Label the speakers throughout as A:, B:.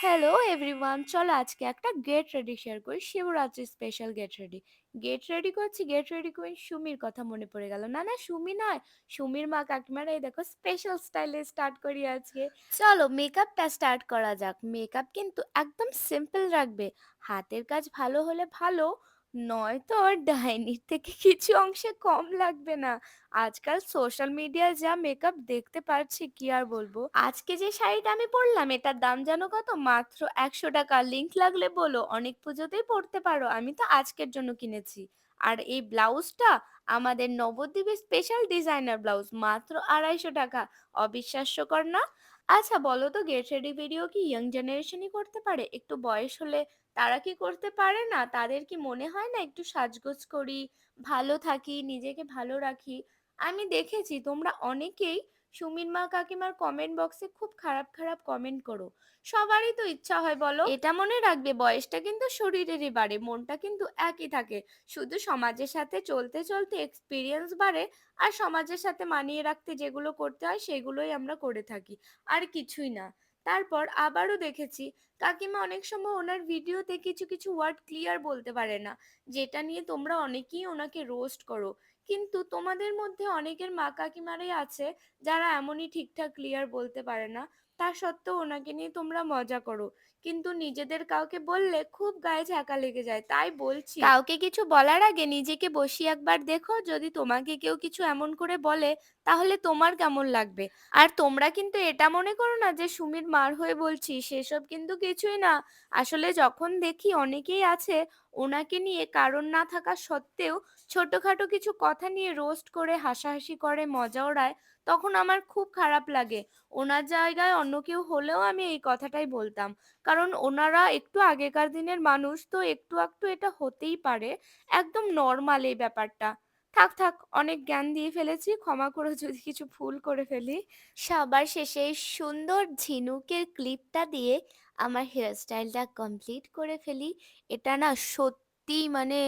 A: Hello everyone, চলো আজকে একটা গেট রেডি শেয়ার করি। শিবরাত্রি স্পেশাল গেট রেডি করছি। গেট রেডি করে সুমির কথা মনে পড়ে গেল। না না, সুমি নয়, সুমির মা কাকিমারা এই দেখো স্পেশাল স্টাইলে স্টার্ট করি আজকে। চলো মেকআপটা স্টার্ট করা যাক। মেকআপ কিন্তু একদম সিম্পল রাখবে, হাতের কাজ ভালো হলে ভালো, নয়তো ডাইনির থেকে কিছু অংশে কম লাগবে না। আজকাল সোশ্যাল মিডিয়ায় যা মেকআপ দেখতে পারছি কি আর বলবো। আজকে যে শাড়িটা আমি পরলাম এটার দাম জানো কত? মাত্র 100 টাকা। লিংক লাগলে বলো, অনেক পুজোতেই পরতে পারো, আমি তো আজকের জন্য কিনেছি। আর এই ব্লাউজটা আমাদের নবদ্বীপের স্পেশাল ডিজাইনার ব্লাউজ, মাত্র 250 টাকা। অবিশ্বাস্যকর না? আচ্ছা বলো তো, গেট রেডি ভিডিও কি ইয়াং জেনারেশনই করতে পারে? একটু বয়স হলে তারা কি করতে পারে না? তাদের কি মনে হয় না একটু সাজগোজ করি, ভালো থাকি, নিজেকে ভালো রাখি? আমি দেখেছি তোমরা অনেকেই সুমির মা কাকিমার কমেন্ট বক্সে খুব খারাপ খারাপ কমেন্ট করো। সবারই তো ইচ্ছা হয় বলো। এটা মনে রাখবে, বয়সটা কিন্তু শরীরেরই বাড়ে, মনটা কিন্তু একই থাকে। শুধু সমাজের সাথে চলতে চলতে এক্সপিরিয়েন্স বাড়ে, আর সমাজের সাথে মানিয়ে রাখতে যেগুলো করতে হয় সেগুলোই আমরা করে থাকি, আর কিছুই না। তারপর আবারও দেখেছি কাকিমা অনেক সময় ওনার ভিডিওতে কিছু কিছু ওয়ার্ড ক্লিয়ার বলতে পারে না, যেটা নিয়ে তোমরা অনেকেই ওনাকে রোস্ট করো। কিন্তু তোমাদের মধ্যে অনেকের মা কাকিমারাই আছে যারা এমনই ঠিকঠাক ক্লিয়ার বলতে পারে না, তা সত্ত্বেও ওনাকে নিয়ে তোমরা মজা করো। কিন্তু নিজেদের কাউকে বললে খুব গায়ে ঝাঁকা লেগে যায়। তাই বলছি, কাউকে কিছু বলার আগে নিজেকে বসিয়ে একবার দেখো, যদি তোমাকে কেউ কিছু এমন করে বলে তাহলে তোমার কেমন লাগবে। আর তোমরা কিন্তু এটা মনে করো না যে সুমির মার হয়ে বলছি, সেসব কিন্তু কিছুই না। আসলে যখন দেখি অনেকেই আছে ওনাকে নিয়ে কারণ না থাকা সত্ত্বেও ছোটখাটো কিছু কথা নিয়ে রোস্ট করে হাসাহাসি করে, মজা ওড়ায়, তখন আমার খুব খারাপ লাগে। ওনার জায়গায় অন্য কেউ হলেও আমি এই কথাটাই বলতাম, কারণ ওনারা একটু আগেকার দিনের মানুষ, তো একটু একটু এটা হতেই পারে, একদম নর্মাল এই ব্যাপারটা। থাক থাক, অনেক জ্ঞান দিয়ে ফেলেছি, ক্ষমা করে যদি কিছু ভুল করে ফেলি। সবার শেষে এই সুন্দর ঝিনুকের ক্লিপটা দিয়ে আমার হেয়ার স্টাইলটা কমপ্লিট করে ফেলি। এটা না সত্যি মানে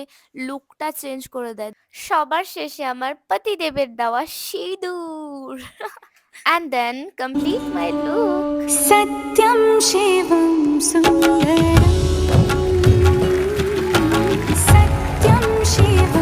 A: লুকটা চেঞ্জ করে দেয়। সবার শেষে আমার পতিদেবের দেওয়া সিঁদুর and then complete my look.
B: सत्यं शिवं सुन्दरम् सत्यं शिवम्